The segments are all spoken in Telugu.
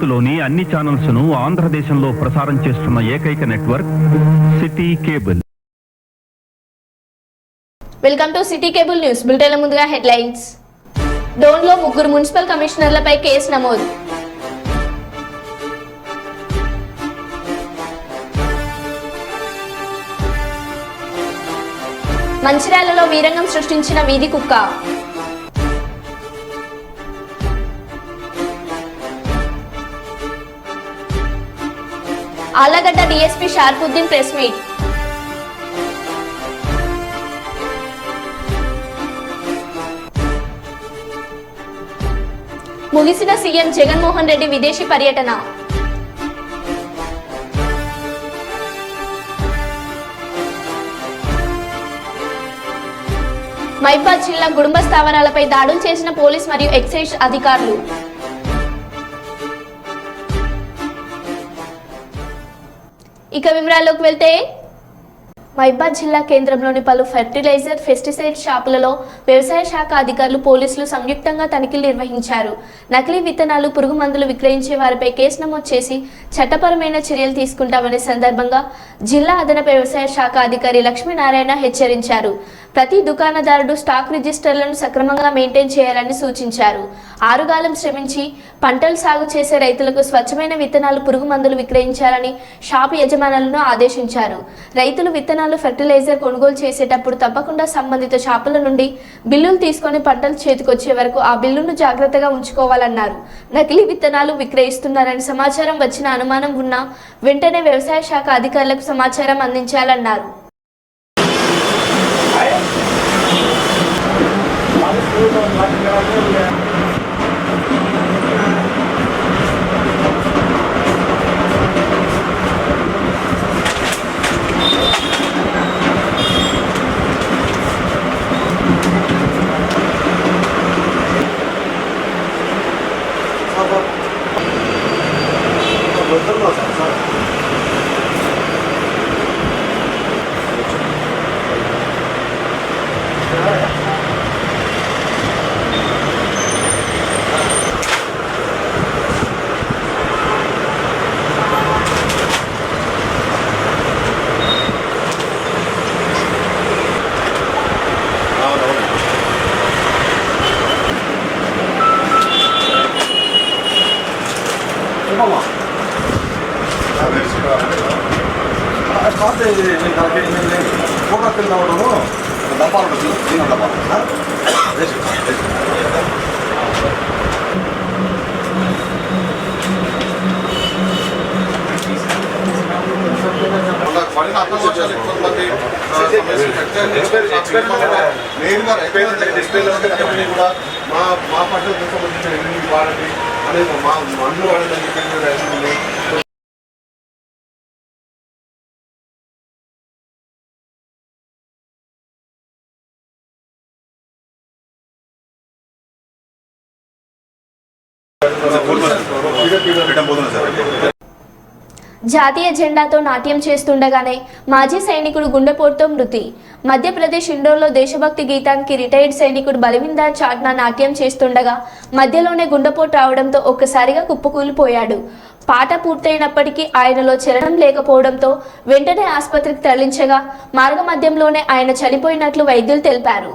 భారత్లోని అన్ని ఛానల్స్ ను ఆంధ్రదేశంలో ప్రసారం చేస్తున్న ఏకైక network city cable. Welcome to city cable news bulletin. ముందుగా హెడ్లైన్స్. డోన్లో 3 మున్సిపల్ కమిషనర్లపై కేసు నమోదు. మంచిర్యాలలో వీరంగం సృష్టించిన వీధి కుక్క. Allagadda DSP Sharfuddin press meet. ముగిసిన సీఎం జగన్మోహన్ రెడ్డి విదేశీ పర్యటన. మహబూబాబాద్ జిల్లా కుటుంబ స్థావరాలపై దాడులు చేసిన పోలీస్ మరియు ఎక్సైజ్ అధికారులు. ఇక వివరాల్లోకి వెళ్తే, మహబూబాబాద్ జిల్లా కేంద్రంలోని పలు ఫెర్టిలైజర్, పెస్టిసైడ్ షాపులలో వ్యవసాయ శాఖ అధికారులు, పోలీసులు సంయుక్తంగా తనిఖీలు నిర్వహించారు. నకిలీ విత్తనాలు, పురుగు మందులు విక్రయించే వారిపై కేసు నమోదు చేసి చట్టపరమైన చర్యలు తీసుకుంటామనే సందర్భంగా జిల్లా అదనపు వ్యవసాయ శాఖ అధికారి లక్ష్మీనారాయణ హెచ్చరించారు. ప్రతి దుకాణదారుడు స్టాక్ రిజిస్టర్లను సక్రమంగా మెయింటైన్ చేయాలని సూచించారు. ఆరుగాలం శ్రమించి పంటలు సాగు చేసే రైతులకు స్వచ్ఛమైన విత్తనాలు, పురుగు మందులు విక్రయించాలని షాపు యజమానులను ఆదేశించారు. రైతులు విత్తనాలు, ఫెర్టిలైజర్ కొనుగోలు చేసేటప్పుడు తప్పకుండా సంబంధిత షాపుల నుండి బిల్లులు తీసుకొని పంటలు చేతికొచ్చే వరకు ఆ బిల్లును జాగ్రత్తగా ఉంచుకోవాలన్నారు. నకిలీ విత్తనాలు విక్రయిస్తున్నారని సమాచారం వచ్చిన అనుమానం ఉన్నా వెంటనే వ్యవసాయ శాఖ అధికారులకు సమాచారం అందించాలన్నారు. మా పంటలకు సంబంధించిన వాడండి అనేది మా మందులు వాడని చెప్పి జాతీయ జెండాతో నాట్యం చేస్తుండగానే మాజీ సైనికుడు గుండెపోటుతో మృతి. మధ్యప్రదేశ్ ఇండోర్లో దేశభక్తి గీతానికి రిటైర్డ్ సైనికుడు బలవిందర్ చాట్నా నాట్యం చేస్తుండగా మధ్యలోనే గుండెపోటు రావడంతో ఒక్కసారిగా కుప్పకూలిపోయాడు. పాట పూర్తయినప్పటికీ ఆయనలో చలనం లేకపోవడంతో వెంటనే ఆసుపత్రికి తరలించగా మార్గ మధ్యంలోనే ఆయన చనిపోయినట్లు వైద్యులు తెలిపారు.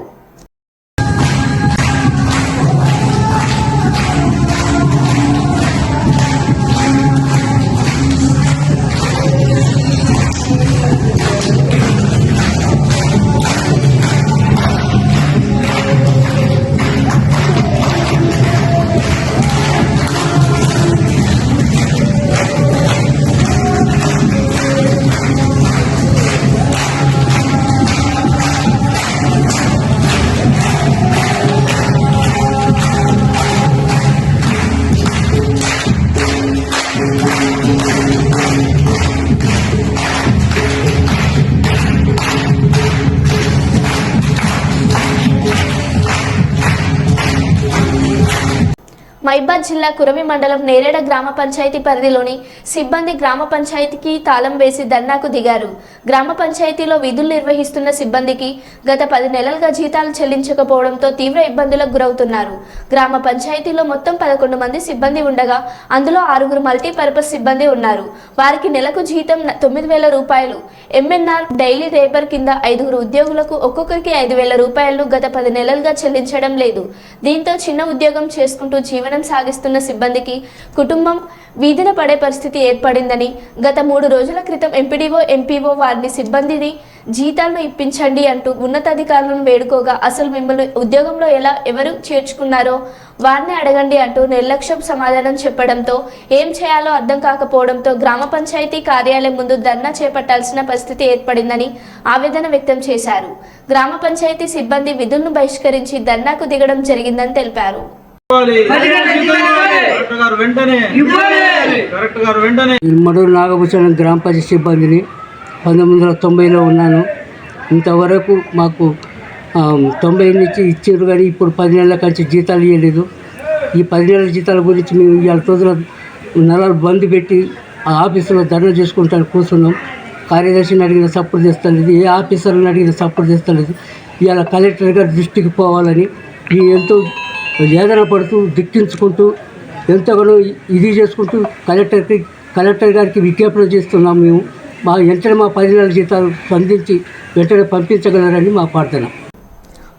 మైబాద్ జిల్లా కురవి మండలం నేరేడ గ్రామ పంచాయతీ పరిధిలోని సిబ్బంది గ్రామ పంచాయతీకి తాళం వేసి ధర్నాకు దిగారు. గ్రామ పంచాయతీలో విధులు నిర్వహిస్తున్న సిబ్బందికి గత 10 నెలలుగా జీతాలు చెల్లించకపోవడంతో తీవ్ర ఇబ్బందులకు గురవుతున్నారు. గ్రామ పంచాయతీలో మొత్తం 11 మంది సిబ్బంది ఉండగా అందులో 6 మల్టీపర్పస్ సిబ్బంది ఉన్నారు. వారికి నెలకు జీతం 9,000 రూపాయలు. ఎంఎన్ఆర్ డైలీ లేబర్ కింద 5 ఉద్యోగులకు ఒక్కొక్కరికి 5,000 రూపాయలు గత 10 నెలలుగా చెల్లించడం లేదు. దీంతో చిన్న ఉద్యోగం చేసుకుంటూ జీవనం సాగిస్తున్న సిబ్బందికి కుటుంబం వీధిన పడే పరిస్థితి ఏర్పడిందని గత 3 రోజుల క్రితం ఎంపీడీఓ ఎంపీఓ వారిని సిబ్బందిని జీతాలను ఇప్పించండి అంటూ ఉన్నతాధికారులను వేడుకోగా అసలు మిమ్మల్ని ఉద్యోగంలో ఎవరు చేర్చుకున్నారో వారిని అడగండి అంటూ నిర్లక్ష్యం సమాధానం చెప్పడంతో ఏం చేయాలో అర్థం కాకపోవడంతో గ్రామ పంచాయతీ కార్యాలయం ముందు ధర్నా చేపట్టాల్సిన పరిస్థితి ఏర్పడిందని ఆవేదన వ్యక్తం చేశారు. గ్రామ పంచాయతీ సిబ్బంది విధులను బహిష్కరించి ధర్నాకు దిగడం జరిగిందని తెలిపారు. మడూరు నాగభూషణం గ్రామ పంచాయతీ సిబ్బందిని 1990లో ఉన్నాను. ఇంతవరకు మాకు 90 నుంచి ఇచ్చారు, కానీ ఇప్పుడు 10 నెలల కంచి జీతాలు ఇవ్వలేదు. ఈ 10 నెలల జీతాల గురించి మేము ఇవాళ రోజున నెలలు బంద్ పెట్టి ఆ ఆఫీసులో ధర్నా చేసుకుంటాను కూర్చున్నాం. కార్యదర్శిని అడిగిన సపోర్ట్ చేస్తలేదు, ఏ ఆఫీసర్ని అడిగిన సపోర్ట్ చేస్తలేదు. ఇవాళ కలెక్టర్ గారి దృష్టికి పోవాలని ఎంతో వేదన పడుతూ దిక్కించుకుంటూ ఎంతగానో ఇది చేసుకుంటూ కలెక్టర్ గారికి విజ్ఞాపన చేస్తున్నాం. మేము వెంటనే మా 10 నెలల జీతాలు స్పందించి వెంటనే పంపించగలరని మా ప్రార్థన.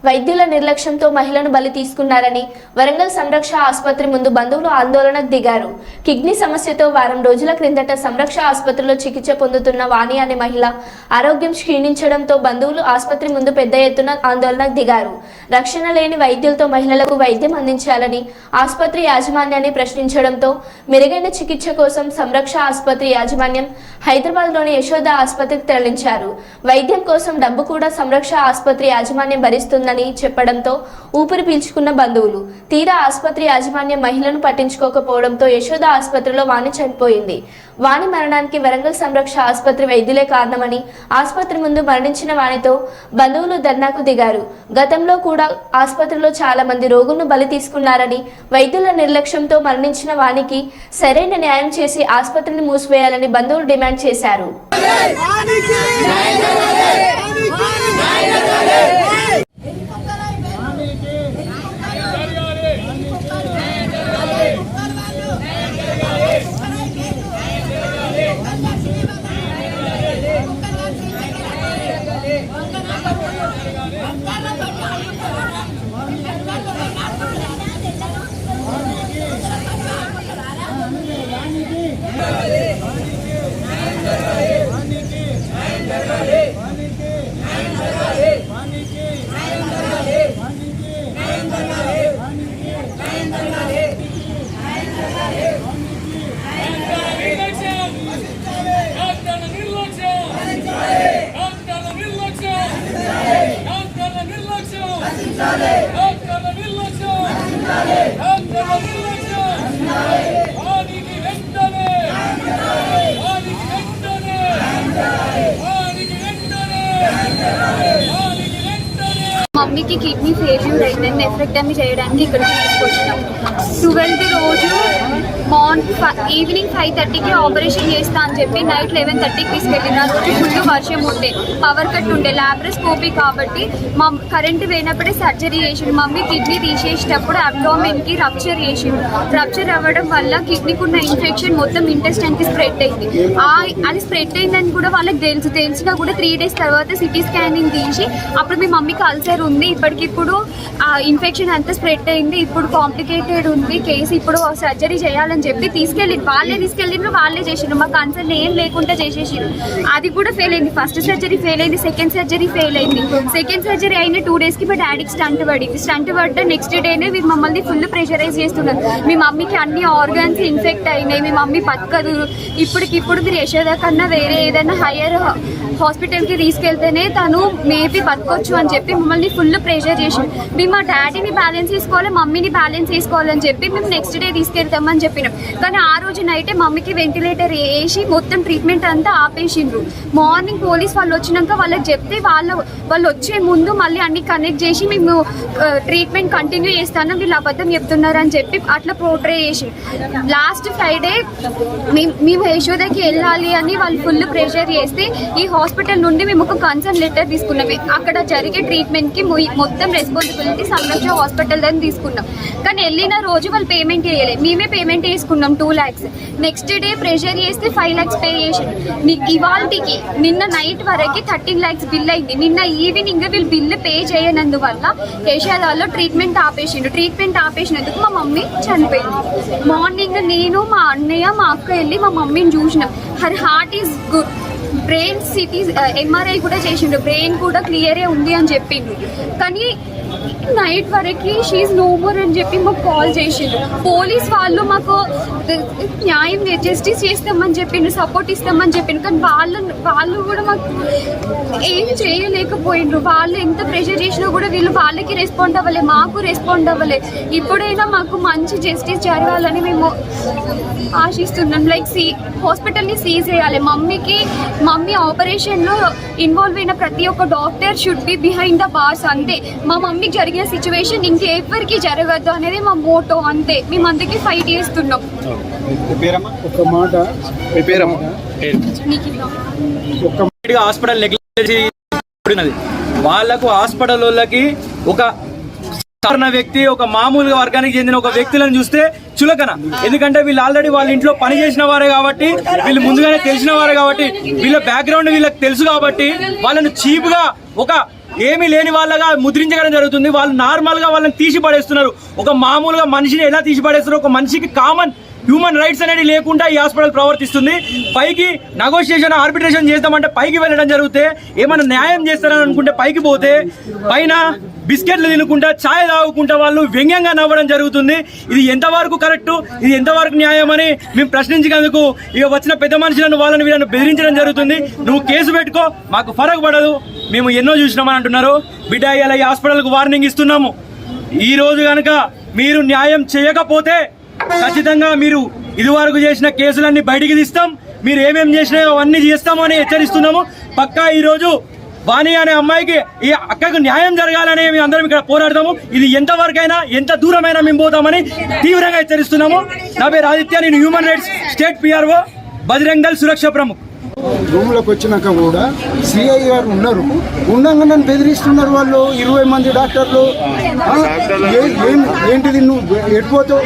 వైద్యుల నిర్లక్ష్యంతో మహిళను బలి తీసుకున్నారని వరంగల్ సంరక్ష ఆసుపత్రి ముందు బంధువులు ఆందోళనకు దిగారు. కిడ్నీ సమస్యతో వారం రోజుల క్రిందట సంరక్ష ఆసుపత్రిలో చికిత్స పొందుతున్న వాణి అనే మహిళ ఆరోగ్యం క్షీణించడంతో బంధువులు ఆసుపత్రి ముందు పెద్ద ఎత్తున ఆందోళనకు దిగారు. రక్షణ లేని వైద్యులతో మహిళలకు వైద్యం అందించాలని ఆసుపత్రి యాజమాన్యాన్ని ప్రశ్నించడంతో మెరుగైన చికిత్స కోసం సంరక్ష ఆసుపత్రి యాజమాన్యం హైదరాబాద్లోని యశోద ఆసుపత్రికి తరలించారు. వైద్యం కోసం డబ్బు కూడా సంరక్ష ఆసుపత్రి యాజమాన్యం భరిస్తుంది చెప్పడంతో ఊపిరి పీల్చుకున్న బంధువులు తీరా ఆసుపత్రి యాజమాన్యం మహిళను పట్టించుకోకపోవడంతో యశోద ఆసుపత్రిలో వాణి చనిపోయింది. వాణి మరణానికి వరంగల్ సంరక్ష ఆసుపత్రి వైద్యులే కారణమని ఆసుపత్రి ముందు మరణించిన వాణితో బంధువులు ధర్నాకు దిగారు. గతంలో కూడా ఆసుపత్రిలో చాలా మంది రోగులను బలి తీసుకున్నారని వైద్యుల నిర్లక్ష్యంతో మరణించిన వాణికి సరైన న్యాయం చేసి ఆసుపత్రిని మూసివేయాలని బంధువులు డిమాండ్ చేశారు. మమ్మీకి కిడ్నీ ఫెయిల్యూర్ అయిందని నెఫ్రెక్టమీ చేయడానికి ఇక్కడికి తీసుకొచ్చినాం. 12th రోజు ఈవినింగ్ 5:30కి ఆపరేషన్ చేస్తా అని చెప్పి నైట్ 11:30కి తీసుకెళ్ళిన. రోజు ఫుల్ వర్షం ఉండే, పవర్ కట్ ఉండే, లాప్రోస్కోపీ కాబట్టి మా కరెంట్ పోయినప్పుడే సర్జరీ చేసిండు. మమ్మీ కిడ్నీ తీసేసేటప్పుడు అబ్డామిన్కి రప్చర్ చేసిండు. రప్చర్ అవ్వడం వల్ల కిడ్నీకి ఉన్న ఇన్ఫెక్షన్ మొత్తం ఇంటెస్టైన్కి స్ప్రెడ్ అయింది. అది స్ప్రెడ్ అయిందని కూడా వాళ్ళకి తెలిసినా కూడా 3 days తర్వాత సిటీ స్కానింగ్ తీసి అప్పుడు మీ మమ్మీకి అల్సర్ ఉంది, ఇప్పటికిప్పుడు ఆ ఇన్ఫెక్షన్ అంతా స్ప్రెడ్ అయింది, ఇప్పుడు కాంప్లికేటెడ్ ఉంది కేసు, ఇప్పుడు సర్జరీ చేయాలని చెప్పి వాళ్ళే తీసుకెళ్ళిండ్రు, వాళ్ళే చేసిండ్రు. మా కన్సర్న్ ఏం లేకుండా చేసేసిండ్రు. అది కూడా ఫెయిల్ అయింది. ఫస్ట్ సర్జరీ ఫెయిల్ అయింది, సెకండ్ సర్జరీ ఫెయిల్ అయింది. సెకండ్ సర్జరీ అయిన 2 daysకి మా డాడీకి స్టంట్ పడింది. స్టంట్ పడ్డ నెక్స్ట్ డేనే మీరు మమ్మల్ని ఫుల్ ప్రెషరైజ్ చేస్తున్నారు. మీ మమ్మీకి అన్ని ఆర్గాన్స్ ఇన్ఫెక్ట్ అయినాయి, మీ మమ్మీ బతకదు, ఇప్పటికిప్పుడు మీరు యశోద కన్నా వేరే ఏదైనా హాస్పిటల్కి తీసుకెళ్తేనే తను మేబీ బతకొచ్చు అని చెప్పి మమ్మల్ని ఫుల్ ప్రెషర్ చేసి మేము మా డాడీని బ్యాలెన్స్ చేసుకోవాలి, మమ్మీని బ్యాలెన్స్ చేసుకోవాలని చెప్పి మేము నెక్స్ట్ డే తీసుకెళ్తామని చెప్పినాం. కానీ ఆ రోజు నైటే మమ్మీకి వెంటిలేటర్ వేసి మొత్తం ట్రీట్మెంట్ అంతా ఆపేసిండ్రు. మార్నింగ్ పోలీస్ వాళ్ళు వచ్చినాక వాళ్ళకి చెప్తే వాళ్ళు వచ్చే ముందు మళ్ళీ అన్ని కనెక్ట్ చేసి మేము ట్రీట్మెంట్ కంటిన్యూ చేస్తాను, వీళ్ళు అబద్ధం చెప్తున్నారని చెప్పి అట్లా పోర్ట్రే చేసి లాస్ట్ ఫ్రైడే మేము యశోదకి వెళ్ళాలి అని వాళ్ళు ఫుల్ ప్రెషర్ చేస్తే ఈ హాస్పిటల్ నుండి మేము ఒక కన్సర్న్ లెటర్ తీసుకున్నాం. అక్కడ జరిగే ట్రీట్మెంట్కి మొత్తం రెస్పాన్సిబిలిటీ సంరక్ష హాస్పిటల్ అని తీసుకున్నాం. కానీ వెళ్ళిన రోజు వాళ్ళు పేమెంట్ చేయలేదు, మేమే పేమెంట్ చేసుకున్నాం 2 lakhs. నెక్స్ట్ డే ప్రెషర్ చేస్తే 5 lakhs పే చేసి ఇవాళకి నిన్న నైట్ వరకు 13 lakhs బిల్ అయింది. నిన్న ఈవినింగ్ వీళ్ళు బిల్లు పే చేయనందువల్ల యశోదాలో ట్రీట్మెంట్ ఆపేసినందుకు మా మమ్మీ చనిపోయింది. మార్నింగ్ నేను మా అన్నయ్య మా అక్క వెళ్ళి మా మమ్మీని చూసినాం. Her heart is good, brain city MRI కూడా చేసిండు, బ్రెయిన్ కూడా క్లియరే ఉంది అని చెప్పిండు. కానీ నైట్ వరకు షీఈ్ నో మోర్ అని చెప్పి మాకు కాల్ చేసిండు. పోలీస్ వాళ్ళు మాకు న్యాయం జస్టిస్ చేస్తామని చెప్పిండు, సపోర్ట్ ఇస్తామని చెప్పిండు. కానీ వాళ్ళు కూడా మాకు ఏం చేయలేకపోయిండ్రు. వాళ్ళు ఎంత ప్రెషర్ చేసినా కూడా వీళ్ళు వాళ్ళకి రెస్పాండ్ అవ్వలే, మాకు రెస్పాండ్ అవ్వలే. ఇప్పుడైనా మాకు మంచి జస్టిస్ జరగాలని మేము ఆశిస్తున్నాం. లైక్ హాస్పిటల్ని సీజ్ చేయాలి. మమ్మీ ఆపరేషన్లో ఇన్వాల్వ్ అయిన ప్రతి ఒక్క doctor should be behind the bars అంతే. మా మమ్మీకి జరిగిన సిచ్యువేషన్ ఇంకెవరికి జరగద్దు అనేది మా మోటో అంతే. మేము అందుకే ఫైట్ చేస్తున్నాం. హాస్పిటల్ నెగ్లెక్ట్ వాళ్ళకు హాస్పిటల్ వాళ్ళకి ఒక సాధారణ వ్యక్తి, ఒక మామూలుగా వర్గానికి చెందిన ఒక వ్యక్తులను చూస్తే చులకన. ఎందుకంటే వీళ్ళు ఆల్రెడీ వాళ్ళ ఇంట్లో పని చేసిన వారే కాబట్టి, వీళ్ళు ముందుగానే తెలిసిన వారే కాబట్టి, వీళ్ళ బ్యాక్గ్రౌండ్ వీళ్ళకి తెలుసు కాబట్టి వాళ్ళను చీప్ గా ఒక ఏమీ లేని వాళ్ళగా ముద్రించడం జరుగుతుంది. వాళ్ళు నార్మల్ గా వాళ్ళని తీసి పడేస్తున్నారు. ఒక మామూలుగా మనిషిని ఎలా తీసి పడేస్తున్నారు, ఒక మనిషికి కామన్ హ్యూమన్ రైట్స్ అనేది లేకుండా ఈ హాస్పిటల్ ప్రవర్తిస్తుంది. పైకి నెగోషియేషన్ ఆర్బిట్రేషన్ చేద్దామంటే పైకి వెళ్ళడం జరిగితే, ఏమైనా న్యాయం చేస్తారని అనుకుంటే పైకి పోతే పైన బిస్కెట్లు తినుకుంటా ఛాయ్ తాగుకుంటా వాళ్ళు వ్యంగ్యంగా నవ్వడం జరుగుతుంది. ఇది ఎంతవరకు కరెక్టు, ఇది ఎంతవరకు న్యాయం అని మేము ప్రశ్నించినందుకు ఇక వచ్చిన పెద్ద మనుషులను వాళ్ళని వీళ్ళని బెదిరించడం జరుగుతుంది. నువ్వు కేసు పెట్టుకో, మాకు ఫరక్ పడదు, మేము ఎన్నో చూసినామని అంటున్నారు. బిడ్డ ఇలా ఈ హాస్పిటల్కు వార్నింగ్ ఇస్తున్నాము. ఈ రోజు కనుక మీరు న్యాయం చేయకపోతే ఖచ్చితంగా మీరు ఇదివరకు చేసిన కేసులన్నీ బయటికి తీస్తాం, మీరు ఏమేమి చేసినాయో అవన్నీ చేస్తామని హెచ్చరిస్తున్నాము. పక్కా ఈరోజు వాణి అనే అమ్మాయికి, ఈ అక్కకు న్యాయం జరగాలని మేము అందరం ఇక్కడ పోరాడతాము. ఇది ఎంతవరకైనా ఎంత దూరమైనా మేము పోతామని తీవ్రంగా హెచ్చరిస్తున్నాము. నా పేరు ఆదిత్య, నేను human rights state PRO, Bajrang Dal సురక్ష ప్రముఖ్. రూమ్లోకి వచ్చినాక కూడా సిఐ గారు ఉన్నారు, ఉండగా నన్ను బెదిరిస్తున్నారు వాళ్ళు 20 మంది డాక్టర్లు. ఏంటిది, నువ్వు ఎడిపోతావు?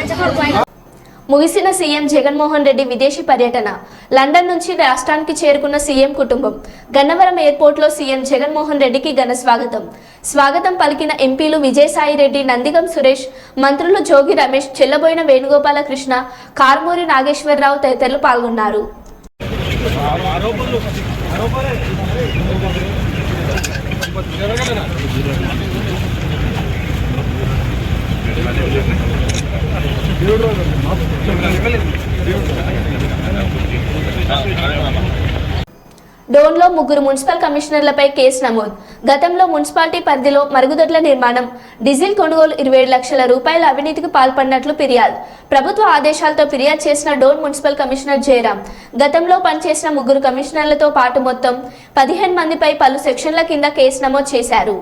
ముగిసిన సీఎం జగన్మోహన్ రెడ్డి విదేశీ పర్యటన. లండన్ నుంచి రాష్ట్రానికి చేరుకున్న సీఎం కుటుంబం. గన్నవరం ఎయిర్పోర్ట్లో సీఎం జగన్మోహన్ రెడ్డికి ఘన స్వాగతం పలికిన ఎంపీలు విజయసాయి రెడ్డి, నందిగం సురేష్, మంత్రులు జోగి రమేష్, చెల్లబోయిన వేణుగోపాలకృష్ణ, కారుమూరి నాగేశ్వరరావు తదితరులు పాల్గొన్నారు. డోన్లో 3 మున్సిపల్ కమిషనర్లపై కేసు నమోదు. గతంలో మున్సిపాలిటీ పరిధిలో మరుగుదొడ్ల నిర్మాణం, డీజిల్ కొనుగోలు 27 లక్షల రూపాయల అవినీతికి పాల్పడినట్లు ఫిర్యాదు. ప్రభుత్వ ఆదేశాలతో ఫిర్యాదు చేసిన డోన్ మున్సిపల్ కమిషనర్ జయరాం గతంలో పనిచేసిన 3 కమిషనర్లతో పాటు మొత్తం 15 మందిపై పలు సెక్షన్ల కింద కేసు నమోదు చేశారు.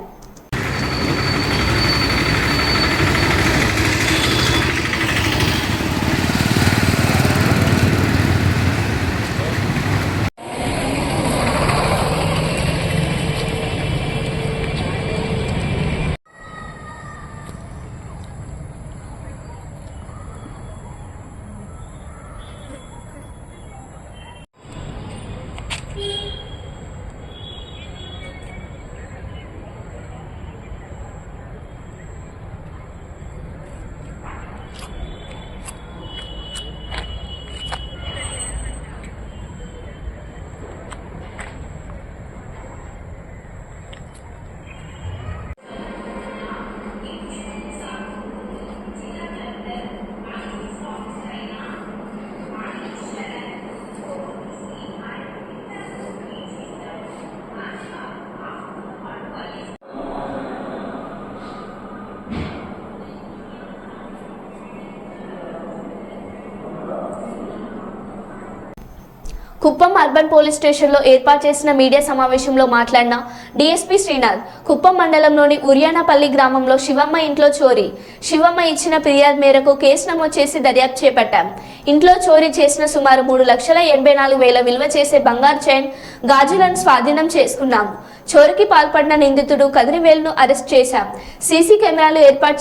కుప్పం అర్బన్ పోలీస్ స్టేషన్లో ఏర్పాటు చేసిన మీడియా సమావేశంలో మాట్లాడిన డీఎస్పీ శ్రీనాథ్, కుప్పం మండలంలోని ఉర్యానపల్లి గ్రామంలో శివమ్మ ఇంట్లో చోరీ. శివమ్మ ఇచ్చిన ఫిర్యాదు మేరకు కేసు నమోదు చేసి దర్యాప్తు చేపట్టాం. ఇంట్లో చోరీ చేసిన సుమారు 3,84,000 విలువ చేసే బంగారు చైన్, గాజులను స్వాధీనం చేసుకున్నాం. చోరీకి పాల్పడిన నిందితుడు కదిరివేలును అరెస్ట్ చేశాం. సీసీ కెమెరాలు ఏర్పాటు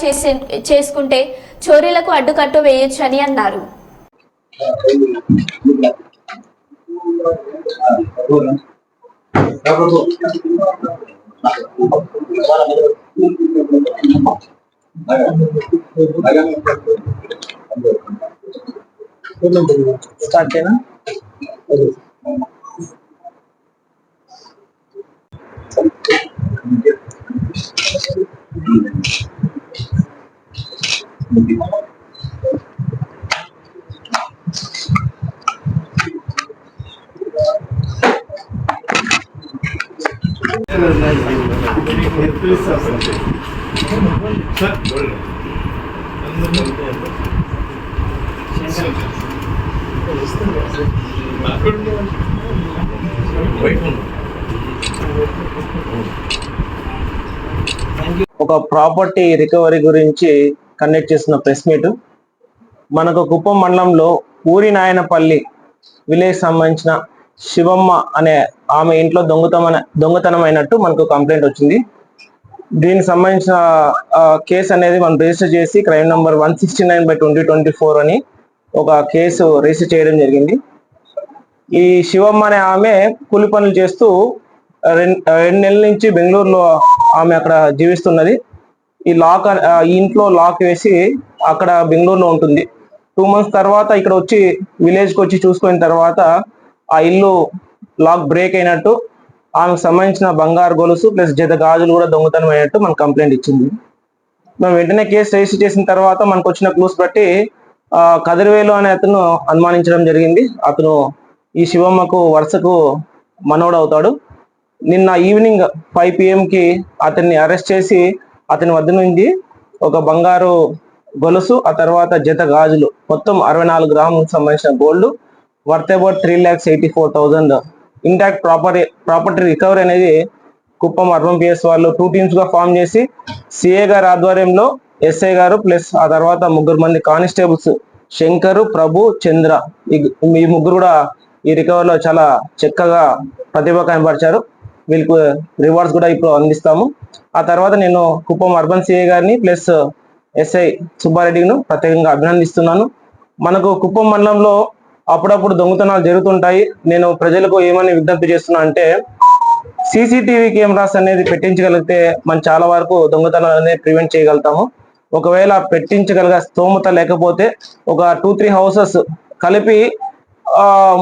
చేసుకుంటే చోరీలకు అడ్డుకట్టు వేయొచ్చని అన్నారు. స్టార్ట్ అయినా ఒక ప్రాపర్టీ రికవరీ గురించి కండక్ట్ చేస్తున్న ప్రెస్ మీట్. మనకు కుప్పం మండలంలో ఊరి నాయనపల్లి విలేజ్ సంబంధించిన శివమ్మ అనే ఆమె ఇంట్లో దొంగతనం అయినట్టు మనకు కంప్లైంట్ వచ్చింది. దీనికి సంబంధించిన కేసు అనేది మనం రిజిస్టర్ చేసి క్రైమ్ నంబర్ 169/2024 అని ఒక కేసు రిజిస్టర్ చేయడం జరిగింది. ఈ శివమ్మ అనే ఆమె కూలి పనులు చేస్తూ 2 నెలల నుంచి బెంగళూరులో ఆమె అక్కడ జీవిస్తున్నది. ఈ ఇంట్లో లాక్ వేసి అక్కడ బెంగళూరులో ఉంటుంది. 2 months తర్వాత ఇక్కడ వచ్చి విలేజ్కి వచ్చి చూసుకున్న తర్వాత ఆ ఇల్లు లాక్ బ్రేక్ అయినట్టు, ఆమెకు సంబంధించిన బంగారు గొలుసు ప్లస్ జత గాజులు కూడా దొంగతనం అయినట్టు మనకు కంప్లైంట్ ఇచ్చింది. మేము వెంటనే కేసు రిజిస్టర్ చేసిన తర్వాత మనకు వచ్చిన క్లూస్ బట్టి కదిరివేలు అనే అతను అనుమానించడం జరిగింది. అతను ఈ శివమ్మకు వరుసకు మనోడు అవుతాడు. నిన్న ఈవినింగ్ 5 PM అతన్ని అరెస్ట్ చేసి అతని వద్ద నుంచి ఒక బంగారు గొలుసు, ఆ తర్వాత జత గాజులు మొత్తం 64 గ్రాములకు సంబంధించిన gold worth about 3,84,000 intact property recovery అనేది కుప్పం అర్బన్ పిఎస్ వాళ్ళు 2 teams గా ఫామ్ చేసి సిఏ గారి ఆధ్వర్యంలో ఎస్ఐ గారు ప్లస్ ఆ తర్వాత 3 మంది కానిస్టేబుల్స్ శంకరు, ప్రభు, చంద్ర ఈ ముగ్గురు కూడా ఈ రికవరీలో చాలా చక్కగా ప్రతిభ కనబరిచారు. వీళ్ళకు రివార్డ్స్ కూడా ఇప్పుడు అందిస్తాము. ఆ తర్వాత నేను కుప్పం అర్బన్ సిఏ గారిని ప్లస్ ఎస్ఐ సుబ్బారెడ్డిను ప్రత్యేకంగా అభినందిస్తున్నాను. మనకు కుప్పం మండలంలో అప్పుడప్పుడు దొంగతనాలు జరుగుతుంటాయి. నేను ప్రజలకు ఏమని విజ్ఞప్తి చేస్తున్నా అంటే, సీసీటీవీ కెమెరాస్ అనేది పెట్టించగలిగితే మనం చాలా వరకు దొంగతనాలు అనేది ప్రివెంట్ చేయగలుగుతాము. ఒకవేళ పెట్టించగలిగే స్తోమత లేకపోతే ఒక 2-3 houses కలిపి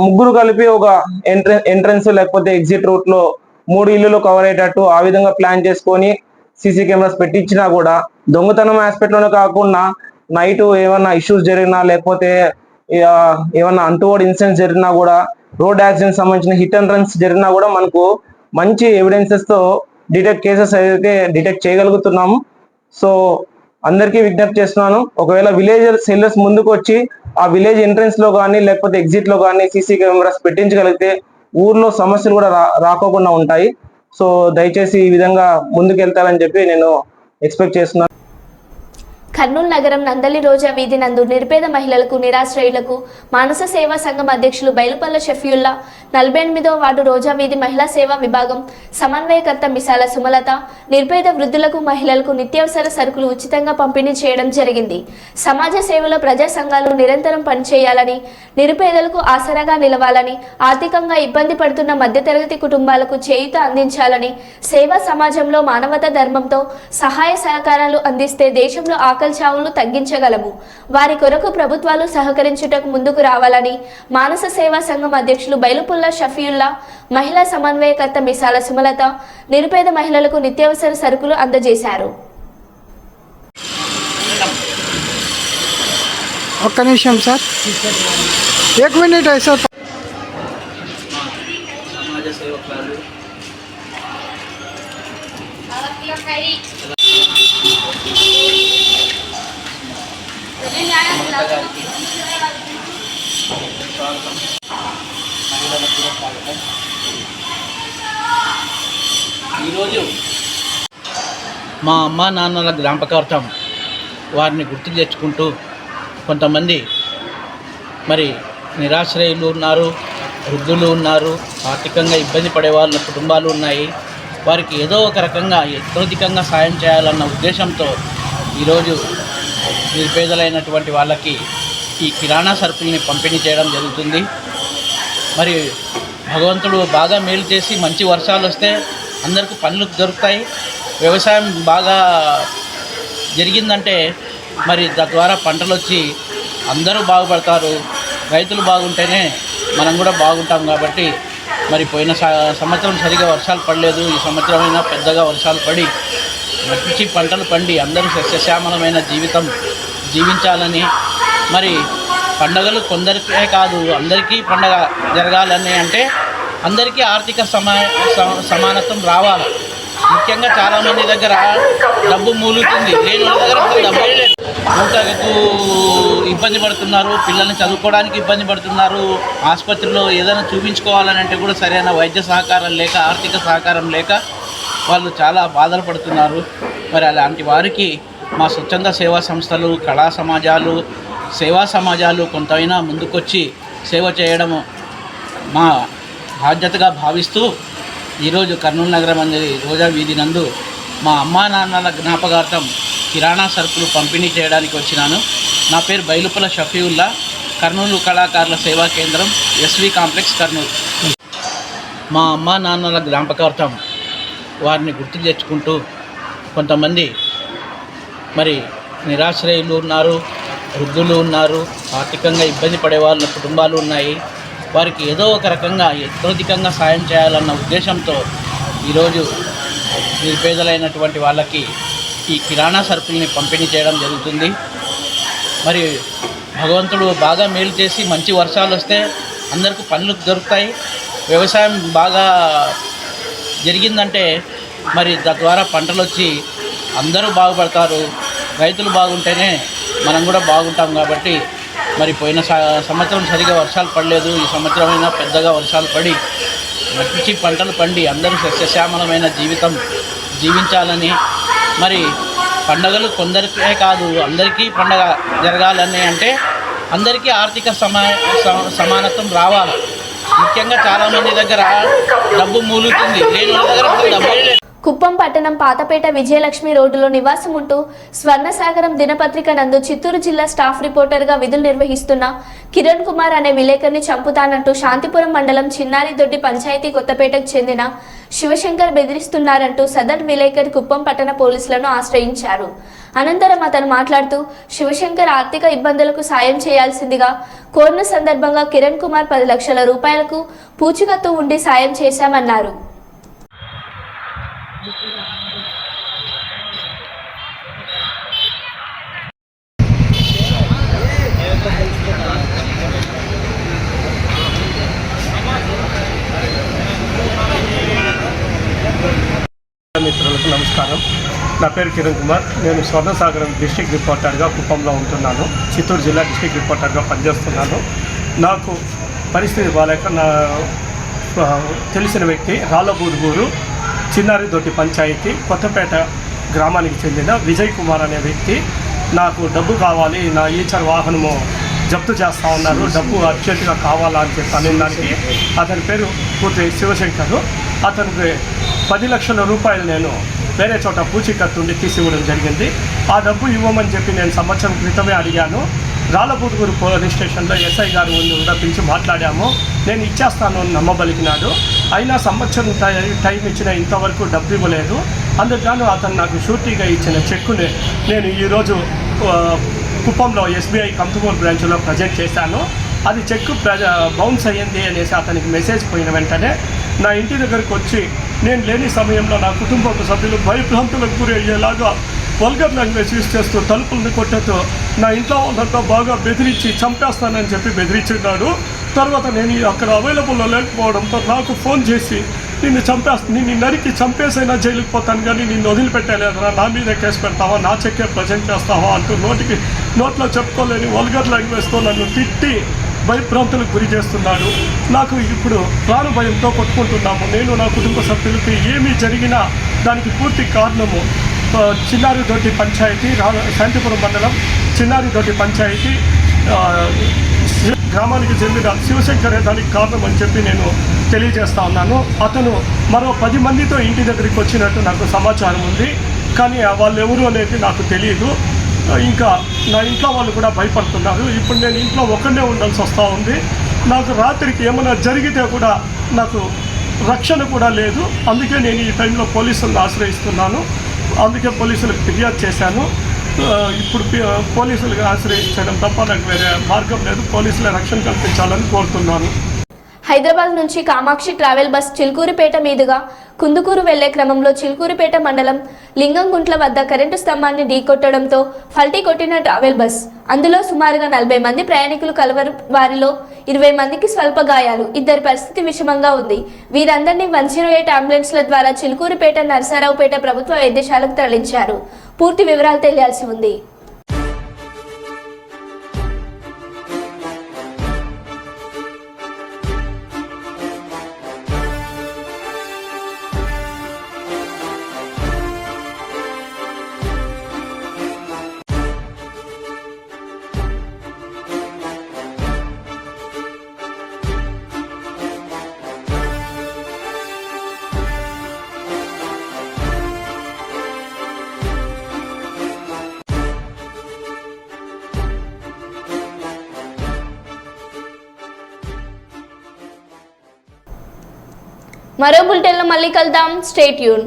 ముగ్గురు కలిపి ఒక ఎంట్రన్స్ లేకపోతే ఎగ్జిట్ రూట్ లో 3 ఇల్లులు కవర్ అయ్యేటట్టు ఆ విధంగా ప్లాన్ చేసుకొని సీసీ కెమెరాస్ పెట్టించినా కూడా దొంగతనం ఆస్పెక్ట్ లోనే కాకుండా నైట్ ఏమన్నా ఇష్యూస్ జరిగినా లేకపోతే ఏమన్నా అంటువర్డ్ ఇన్సిడెంట్స్ జరిగినా కూడా రోడ్ యాక్సిడెంట్ సంబంధించిన హిట్ అండ్ రన్స్ జరిగినా కూడా మనకు మంచి ఎవిడెన్సెస్ తో కేసెస్ అయితే డిటెక్ట్ చేయగలుగుతున్నాము. సో అందరికీ విజ్ఞప్తి చేస్తున్నాను, ఒకవేళ విలేజ్ సెల్లర్స్ ముందుకు వచ్చి ఆ విలేజ్ ఎంట్రన్స్ లో కానీ లేకపోతే ఎగ్జిట్ లో కానీ సీసీ కెమెరాస్ పెట్టించగలిగితే ఊర్లో సమస్యలు కూడా రాకోకుండా ఉంటాయి. సో దయచేసి ఈ విధంగా ముందుకెళ్తారని చెప్పి నేను ఎక్స్పెక్ట్ చేస్తున్నాను. కర్నూలు నగరం నందలి రోజా వీధి నందు నిరుపేద మహిళలకు, నిరాశ్రయులకు మానస సేవా సంఘం అధ్యక్షులు బైలుపల్ల షఫీయుల్లా, 48వ వార్డు రోజా వీధి మహిళా సేవా విభాగం సమన్వయకర్త మిసాల సుమలత నిరుపేద వృద్ధులకు, మహిళలకు నిత్యావసర సరుకులు ఉచితంగా పంపిణీ చేయడం జరిగింది. సమాజ సేవలో ప్రజా సంఘాలు నిరంతరం పనిచేయాలని, నిరుపేదలకు ఆసరాగా నిలవాలని, ఆర్థికంగా ఇబ్బంది పడుతున్న మధ్యతరగతి కుటుంబాలకు చేయూత అందించాలని, సేవా సమాజంలో మానవతా ధర్మంతో సహాయ సహకారాలు అందిస్తే దేశంలో ఆకలి చావులను తగ్గించగలము. వారి కొరకు ప్రభుత్వాలు సహకరించుటకు ముందుకు రావాలని మానస సేవా సంఘం అధ్యక్షులు బైలుపుల్లా షఫీయుల్లా, మహిళా సమన్వయకర్త మిసాల సుమలత నిరుపేద మహిళలకు నిత్యావసర సరుకులు అందజేశారు. ఒక్క నిమిషం సార్, 1 minute సార్. మహిళలకు స్వాగతం. ఈరోజు మా అమ్మ నాన్నల జ్ఞాపకార్థం వారిని గుర్తు తెచ్చుకుంటూ కొంతమంది మరి నిరాశ్రయులు ఉన్నారు, వృద్ధులు ఉన్నారు, ఆర్థికంగా ఇబ్బంది పడే వాళ్ళ కుటుంబాలు ఉన్నాయి. వారికి ఏదో ఒక రకంగా యథోధికంగా సాయం చేయాలన్న ఉద్దేశంతో ఈరోజు నిరుపేదలైనటువంటి వాళ్ళకి ఈ కిరాణా సరుకుల్ని పంపిణీ చేయడం జరుగుతుంది. మరి భగవంతుడు బాగా మేలు చేసి మంచి వర్షాలు వస్తే అందరికీ పనులు దొరుకుతాయి. వ్యవసాయం బాగా జరిగిందంటే మరి తద్వారా పంటలు వచ్చి అందరూ బాగుపడతారు. రైతులు బాగుంటేనే మనం కూడా బాగుంటాం. కాబట్టి మరి పోయిన సంవత్సరం సరిగా వర్షాలు పడలేదు. ఈ సంవత్సరమైనా పెద్దగా వర్షాలు పడి మంచి పంటలు పండి అందరూ సస్యశ్యామలమైన జీవితం జీవించాలని, మరి పండగలు కొందరికే కాదు అందరికీ పండగ జరగాలని అంటే అందరికీ ఆర్థిక సమానత్వం రావాలి. ముఖ్యంగా చాలామంది దగ్గర డబ్బు మూలుతుంది, లేని వాళ్ళ దగ్గర డబ్బే లేదు. ఊటకు ఇబ్బంది పడుతున్నారు, పిల్లల్ని చదువుకోవడానికి ఇబ్బంది పడుతున్నారు. ఆసుపత్రిలో ఏదైనా చూపించుకోవాలని అంటే కూడా సరైన వైద్య సహకారం లేక, ఆర్థిక సహకారం లేక వాళ్ళు చాలా బాధలు పడుతున్నారు. మరి అలాంటి వారికి మా స్వచ్ఛంద సేవా సంస్థలు, కళా సమాజాలు, సేవా సమాజాలు కొంతైనా ముందుకొచ్చి సేవ చేయడము మా బాధ్యతగా భావిస్తూ ఈరోజు కర్నూలు నగరం అనేది రోజా వీధి నందు మా అమ్మా నాన్నల జ్ఞాపకార్థం కిరాణా సరుకులు పంపిణీ చేయడానికి వచ్చినాను. నా పేరు బైలుపుల షఫీవుల్లా, కర్నూలు కళాకారుల సేవా కేంద్రం, ఎస్వి కాంప్లెక్స్, కర్నూలు. మా అమ్మా నాన్నల జ్ఞాపకార్థం వారిని గుర్తు తెచ్చుకుంటూ కొంతమంది మరి నిరాశ్రయులు ఉన్నారు, వృద్ధులు ఉన్నారు, ఆర్థికంగా ఇబ్బంది పడే వాళ్ళ కుటుంబాలు ఉన్నాయి. వారికి ఏదో ఒక రకంగా యథోధికంగా సాయం చేయాలన్న ఉద్దేశంతో ఈరోజు నిరుపేదలైనటువంటి వాళ్ళకి ఈ కిరాణా సరుకుల్ని పంపిణీ చేయడం జరుగుతుంది. మరి భగవంతుడు బాగా మేలు చేసి మంచి వర్షాలు వస్తే అందరికీ పనులు దొరుకుతాయి. వ్యవసాయం బాగా జరిగిందంటే మరి తద్వారా పంటలు వచ్చి అందరూ బాగుపడతారు. రైతులు బాగుంటేనే మనం కూడా బాగుంటాం. కాబట్టి మరి పోయిన సంవత్సరం సరిగా వర్షాలు పడలేదు. ఈ సంవత్సరమైనా పెద్దగా వర్షాలు పడి మంచి పంటలు పండి అందరూ సస్యశ్యామలమైన జీవితం జీవించాలని, మరి పండగలు కొందరికే కాదు అందరికీ పండగ జరగాలని అంటే అందరికీ ఆర్థిక సమానత్వం రావాలి. ముఖ్యంగా చాలామంది దగ్గర డబ్బు మూలుతుంది, లేని వాళ్ళ దగ్గర డబ్బే లేదు. కుప్పం పట్టణం పాతపేట విజయలక్ష్మి రోడ్డులో నివాసం ఉంటూ స్వర్ణసాగరం దినపత్రిక నందు చిత్తూరు జిల్లా స్టాఫ్ రిపోర్టర్గా విధులు నిర్వహిస్తున్న కిరణ్ కుమార్ అనే విలేకరిని చంపుతానంటూ శాంతిపురం మండలం చిన్నారిదొడ్డి పంచాయతీ కొత్తపేటకు చెందిన శివశంకర్ బెదిరిస్తున్నారంటూ సదర్ విలేకరి కుప్పం పట్టణ పోలీసులను ఆశ్రయించారు. అనంతరం అతను మాట్లాడుతూ శివశంకర్ ఆర్థిక ఇబ్బందులకు సాయం చేయాల్సిందిగా కోరిన సందర్భంగా కిరణ్ కుమార్ 10 లక్షల రూపాయలకు పూచికత్తు ఉండి సాయం చేశామన్నారు. మిత్రులకు నమస్కారం. నా పేరు కిరణ్ కుమార్. నేను స్వర్ణసాగరం డిస్ట్రిక్ట్ రిపోర్టర్గా కుప్పంలో ఉంటున్నాను. చిత్తూరు జిల్లా డిస్ట్రిక్ట్ రిపోర్టర్గా పనిచేస్తున్నాను. నాకు పరిస్థితి బాలేక నా తెలిసిన వ్యక్తి రాళ్ళబూదుగూరు చిన్నారిదొడ్డి పంచాయతీ కొత్తపేట గ్రామానికి చెందిన విజయ్ కుమార్ అనే వ్యక్తి నాకు డబ్బు కావాలి, నా ఈచర్ వాహనము జప్తు చేస్తూ ఉన్నారు, డబ్బు అర్జెంటుగా కావాలా అని చెప్పి అనే దానికి అతని పేరు పూర్తి శివశంకర్. అతనికి 10 లక్షల రూపాయలు నేను వేరే చోట పూచీకత్తుండి తీసివ్వడం జరిగింది. ఆ డబ్బు ఇవ్వమని చెప్పి నేను సంవత్సరం క్రితమే అడిగాను. రాళ్ళబూదుగూరు పోలీస్ స్టేషన్లో ఎస్ఐ గారు ముందు పిలిచి మాట్లాడాము. నేను ఇచ్చేస్తాను అని నమ్మబలికినాడు. అయినా సంవత్సరం టైం ఇచ్చిన ఇంతవరకు డబ్బు ఇవ్వలేదు. అందుకని అతను నాకు షూరిటీగా ఇచ్చిన చెక్కుని నేను ఈరోజు కుప్పంలో ఎస్బీఐ కంతుమూరు బ్రాంచ్లో ప్రజెంట్ చేశాను. అది చెక్కు బౌన్స్ అయ్యింది అనేసి అతనికి మెసేజ్ పోయిన వెంటనే నా ఇంటి దగ్గరకు వచ్చి నేను లేని సమయంలో నా కుటుంబ సభ్యులు భయభ్రాంతులకు గురి అయ్యేలాగా వల్గర్ లాంగ్వేజ్ యూజ్ చేస్తూ తలుపులను కొట్టేస్తూ నా ఇంట్లో వాళ్ళంతా బాగా బెదిరించి చంపేస్తానని చెప్పి బెదిరించున్నాడు. తర్వాత నేను అక్కడ అవైలబుల్లో లేకపోవడంతో నాకు ఫోన్ చేసి నిన్ను నరికి చంపేసైనా జైలుకి పోతాను కానీ నిన్ను వదిలిపెట్టలేదురా, నా మీద కేసు పెడతావా, నా చెక్కే ప్రజెంట్ చేస్తావా అంటూ నోట్లో చెప్పుకోలేని వల్గర్ లాంగ్వేజ్తో నన్ను తిట్టి భయభ్రాంతులకు గురి చేస్తున్నాడు. నాకు ఇప్పుడు ప్రాణ భయంతో కొట్టుకుంటున్నాము. నేను నా కుటుంబ సభ్యులకి ఏమీ జరిగినా దానికి పూర్తి కారణము చిన్నారిదొడ్డి పంచాయతీ, శాంతిపురం మండలం చిన్నారిదొడ్డి పంచాయతీ గ్రామానికి చెందిన శివశంకర్ దానికి కారణం అని చెప్పి నేను తెలియజేస్తా ఉన్నాను. అతను మరో 10 మందితో ఇంటి దగ్గరికి వచ్చినట్టు నాకు సమాచారం ఉంది. కానీ వాళ్ళు ఎవరు అనేది నాకు తెలియదు. ఇంకా నా ఇంట్లో వాళ్ళు కూడా భయపడుతున్నారు. ఇప్పుడు నేను ఇంట్లో ఒక్కడే ఉండాల్సి వస్తూ ఉంది. నాకు రాత్రికి ఏమైనా జరిగితే కూడా నాకు రక్షణ కూడా లేదు. అందుకే నేను ఈ టైంలో పోలీసులను ఆశ్రయిస్తున్నాను. అందుకే పోలీసులకు ఫిర్యాదు చేశాను. ఇప్పుడు పోలీసులకు ఆశ్రయించడం తప్ప నాకు వేరే మార్గం లేదు. పోలీసుల రక్షణ కల్పించాలని కోరుతున్నాను. హైదరాబాద్ నుంచి కామాక్షి ట్రావెల్ బస్ చిలుకూరిపేట మీదుగా కుందుకూరు వెళ్లే క్రమంలో చిలుకూరిపేట మండలం లింగంగుంట్ల వద్ద కరెంటు స్తంభాన్ని ఢీకొట్టడంతో ఫల్టీ కొట్టిన ట్రావెల్ బస్. అందులో సుమారుగా 40 మంది ప్రయాణికులు కలవరు. వారిలో 20 మందికి స్వల్ప గాయాలు. 2 పరిస్థితి విషమంగా ఉంది. వీరందరినీ 108 అంబులెన్స్ల ద్వారా చిలుకూరిపేట, నరసరావుపేట ప్రభుత్వ వైద్యశాలకు తరలించారు. పూర్తి వివరాలు తెలియాల్సి ఉంది. మరో బులెటిన్లో మళ్ళీ కలుద్దాం. Stay tune.